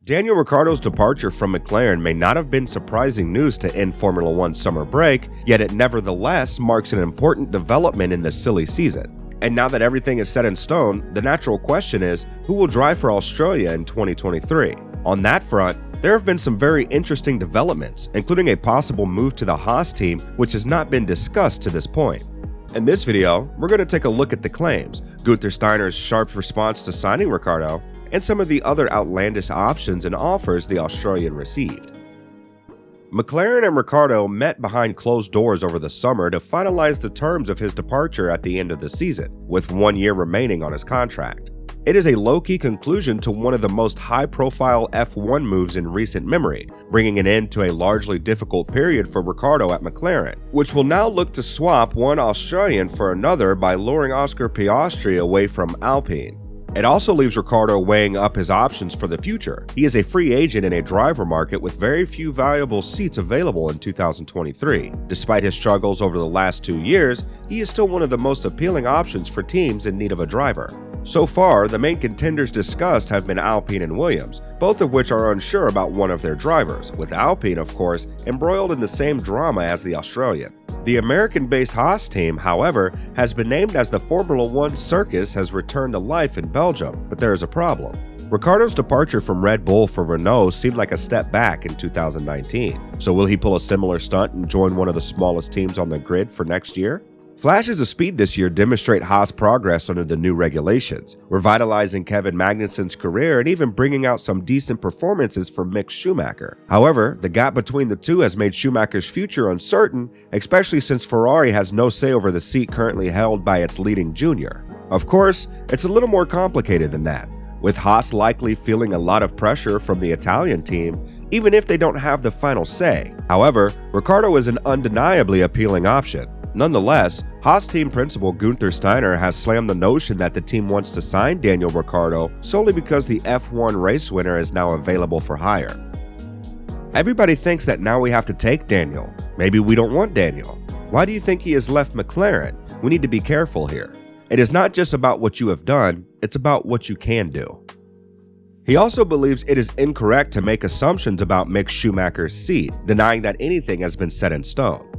Daniel Ricciardo's departure from McLaren may not have been surprising news to end Formula One summer break, yet it nevertheless marks an important development in this silly season. And now that everything is set in stone, the natural question is, who will drive for Australia in 2023? On that front, there have been some very interesting developments, including a possible move to the Haas team, which has not been discussed to this point. In this video, we're going to take a look at the claims, Gunther Steiner's sharp response to signing Ricciardo, and some of the other outlandish options and offers the Australian received. McLaren and Ricciardo met behind closed doors over the summer to finalize the terms of his departure at the end of the season, with 1 year remaining on his contract. It is a low-key conclusion to one of the most high-profile F1 moves in recent memory, bringing an end to a largely difficult period for Ricciardo at McLaren, which will now look to swap one Australian for another by luring Oscar Piastri away from Alpine. It also leaves Ricciardo weighing up his options for the future. He is a free agent in a driver market with very few valuable seats available in 2023. Despite his struggles over the last 2 years, he is still one of the most appealing options for teams in need of a driver. So far, the main contenders discussed have been Alpine and Williams, both of which are unsure about one of their drivers, with Alpine, of course, embroiled in the same drama as the Australian. The American-based Haas team, however, has been named as the Formula One circus has returned to life in Belgium, but there is a problem. Ricciardo's departure from Red Bull for Renault seemed like a step back in 2019. So will he pull a similar stunt and join one of the smallest teams on the grid for next year? Flashes of speed this year demonstrate Haas' progress under the new regulations, revitalizing Kevin Magnussen's career and even bringing out some decent performances from Mick Schumacher. However, the gap between the two has made Schumacher's future uncertain, especially since Ferrari has no say over the seat currently held by its leading junior. Of course, it's a little more complicated than that, with Haas likely feeling a lot of pressure from the Italian team, even if they don't have the final say. However, Ricciardo is an undeniably appealing option. Nonetheless, Haas team principal Gunther Steiner has slammed the notion that the team wants to sign Daniel Ricciardo solely because the F1 race winner is now available for hire. Everybody thinks that now we have to take Daniel. Maybe we don't want Daniel. Why do you think he has left McLaren? We need to be careful here. It is not just about what you have done, it's about what you can do. He also believes it is incorrect to make assumptions about Mick Schumacher's seat, denying that anything has been set in stone.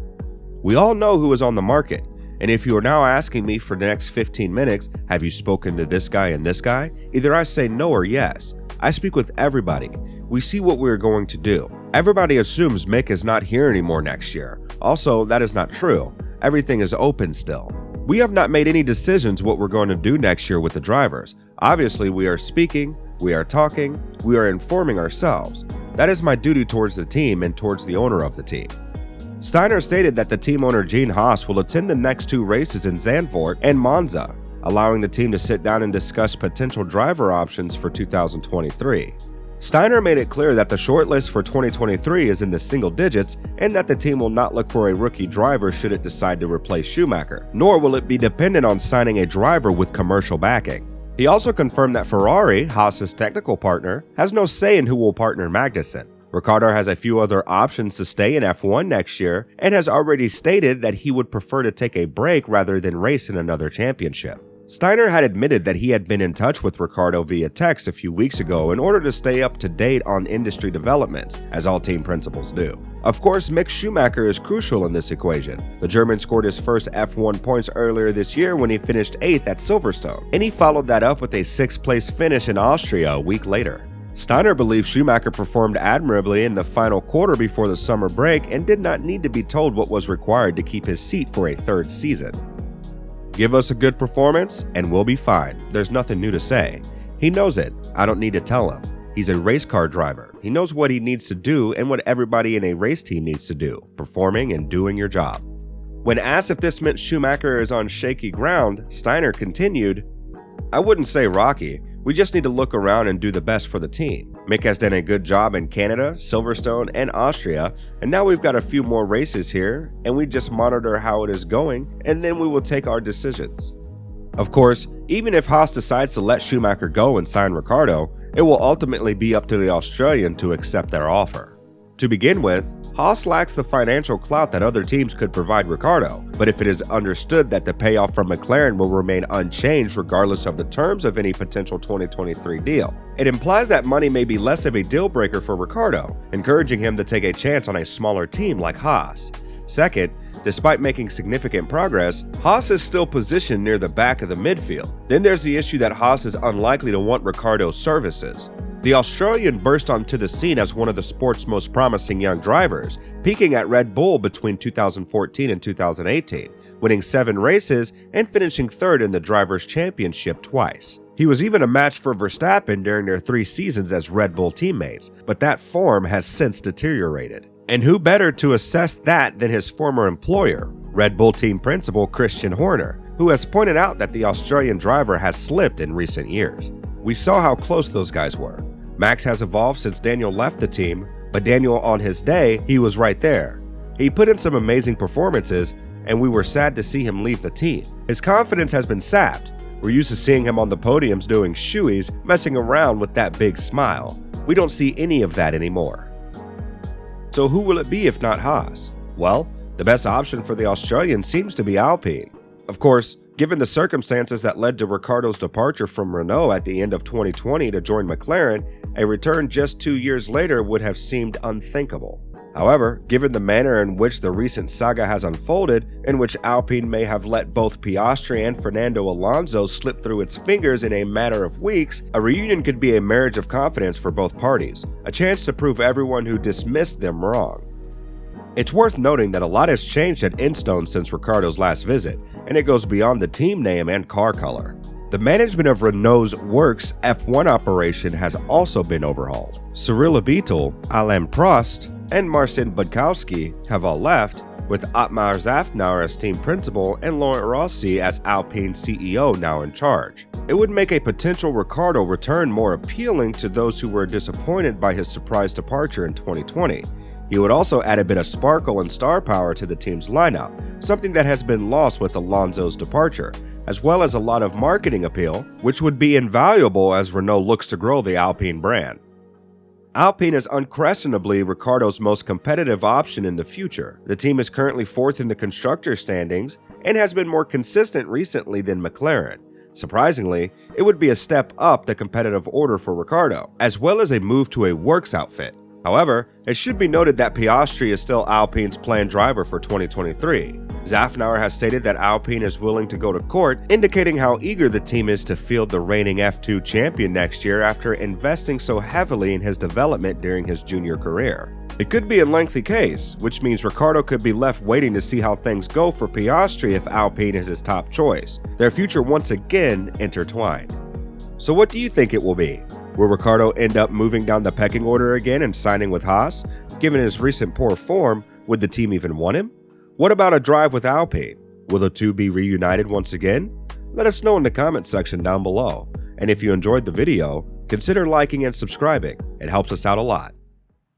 We all know who is on the market, and if you are now asking me for the next 15 minutes, have you spoken to this guy and this guy? Either I say no or yes. I speak with everybody. We see what we are going to do. Everybody assumes Mick is not here anymore next year. Also, that is not true. Everything is open still. We have not made any decisions what we're going to do next year with the drivers. Obviously, we are speaking, we are talking, we are informing ourselves. That is my duty towards the team and towards the owner of the team. Steiner stated that the team owner Gene Haas will attend the next 2 races in Zandvoort and Monza, allowing the team to sit down and discuss potential driver options for 2023. Steiner made it clear that the shortlist for 2023 is in the single digits and that the team will not look for a rookie driver should it decide to replace Schumacher, nor will it be dependent on signing a driver with commercial backing. He also confirmed that Ferrari, Haas's technical partner, has no say in who will partner Magnussen. Ricciardo has a few other options to stay in F1 next year and has already stated that he would prefer to take a break rather than race in another championship. Steiner had admitted that he had been in touch with Ricciardo via text a few weeks ago in order to stay up to date on industry developments, as all team principals do. Of course, Mick Schumacher is crucial in this equation. The German scored his first F1 points earlier this year when he finished 8th at Silverstone, and he followed that up with a 6th place finish in Austria a week later. Steiner believes Schumacher performed admirably in the final quarter before the summer break and did not need to be told what was required to keep his seat for a 3rd season. Give us a good performance and we'll be fine. There's nothing new to say. He knows it. I don't need to tell him. He's a race car driver. He knows what he needs to do and what everybody in a race team needs to do, performing and doing your job. When asked if this meant Schumacher is on shaky ground, Steiner continued, I wouldn't say rocky. We just need to look around and do the best for the team. Mick has done a good job in Canada, Silverstone, and Austria, and now we've got a few more races here, and we just monitor how it is going, and then we will take our decisions. Of course, even if Haas decides to let Schumacher go and sign Ricciardo, it will ultimately be up to the Australian to accept their offer. To begin with, Haas lacks the financial clout that other teams could provide Ricciardo, but if it is understood that the payoff from McLaren will remain unchanged regardless of the terms of any potential 2023 deal, it implies that money may be less of a deal breaker for Ricciardo, encouraging him to take a chance on a smaller team like Haas. Second, despite making significant progress, Haas is still positioned near the back of the midfield. Then there's the issue that Haas is unlikely to want Ricciardo's services. The Australian burst onto the scene as one of the sport's most promising young drivers, peaking at Red Bull between 2014 and 2018, winning 7 races and finishing 3rd in the Drivers' Championship twice. He was even a match for Verstappen during their 3 seasons as Red Bull teammates, but that form has since deteriorated. And who better to assess that than his former employer, Red Bull team principal Christian Horner, who has pointed out that the Australian driver has slipped in recent years. We saw how close those guys were. Max has evolved since Daniel left the team, but Daniel on his day, he was right there. He put in some amazing performances, and we were sad to see him leave the team. His confidence has been sapped. We're used to seeing him on the podiums doing shoeies, messing around with that big smile. We don't see any of that anymore. So who will it be if not Haas? Well, the best option for the Australian seems to be Alpine. Of course, given the circumstances that led to Ricciardo's departure from Renault at the end of 2020 to join McLaren, a return just 2 years later would have seemed unthinkable. However, given the manner in which the recent saga has unfolded, in which Alpine may have let both Piastri and Fernando Alonso slip through its fingers in a matter of weeks, a reunion could be a marriage of confidence for both parties, a chance to prove everyone who dismissed them wrong. It's worth noting that a lot has changed at Instone since Ricciardo's last visit, and it goes beyond the team name and car color. The management of Renault's Works F1 operation has also been overhauled. Cyril Abiteboul, Alain Prost, and Marcin Budkowski have all left, with Otmar Szafnauer as team principal and Laurent Rossi as Alpine CEO now in charge. It would make a potential Ricciardo return more appealing to those who were disappointed by his surprise departure in 2020. He would also add a bit of sparkle and star power to the team's lineup, something that has been lost with Alonso's departure, as well as a lot of marketing appeal, which would be invaluable as Renault looks to grow the Alpine brand. Alpine is unquestionably Ricciardo's most competitive option in the future. The team is currently 4th in the constructors' standings and has been more consistent recently than McLaren. Surprisingly, it would be a step up the competitive order for Ricciardo, as well as a move to a works outfit. However, it should be noted that Piastri is still Alpine's planned driver for 2023. Szafnauer has stated that Alpine is willing to go to court, indicating how eager the team is to field the reigning F2 champion next year after investing so heavily in his development during his junior career. It could be a lengthy case, which means Ricciardo could be left waiting to see how things go for Piastri if Alpine is his top choice, their future once again intertwined. So what do you think it will be? Will Ricciardo end up moving down the pecking order again and signing with Haas? Given his recent poor form, would the team even want him? What about a drive with Alpine? Will the two be reunited once again? Let us know in the comment section down below. And if you enjoyed the video, consider liking and subscribing. It helps us out a lot.